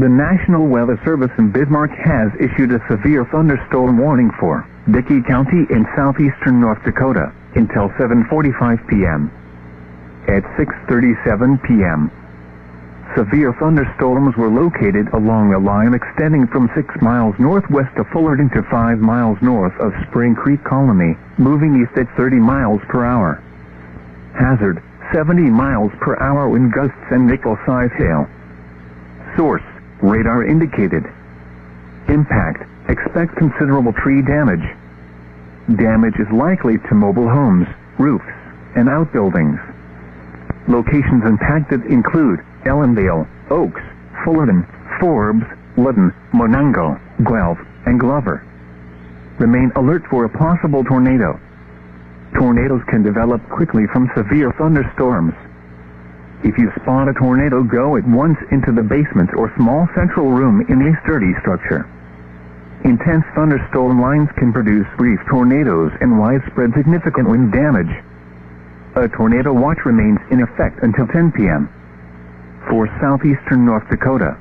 The National Weather Service in Bismarck has issued a severe thunderstorm warning for Dickey County in southeastern North Dakota until 7:45 p.m. At 6:37 p.m., severe thunderstorms were located along a line extending from 6 miles northwest of Fullerton to 5 miles north of Spring Creek Colony, moving east at 30 miles per hour. Hazard, 70 miles per hour wind gusts and nickel-size hail. Source, radar indicated. Impact, expect considerable tree damage. Damage is likely to mobile homes, roofs, and outbuildings. Locations impacted include Ellendale, Oaks, Fullerton, Forbes, Ludden, Monongo, Guelph, and Glover. Remain alert for a possible tornado. Tornadoes can develop quickly from severe thunderstorms. If you spot a tornado, go at once into the basement or small central room in a sturdy structure. Intense thunderstorm lines can produce brief tornadoes and widespread significant wind damage. A tornado watch remains in effect until 10 p.m. for southeastern North Dakota.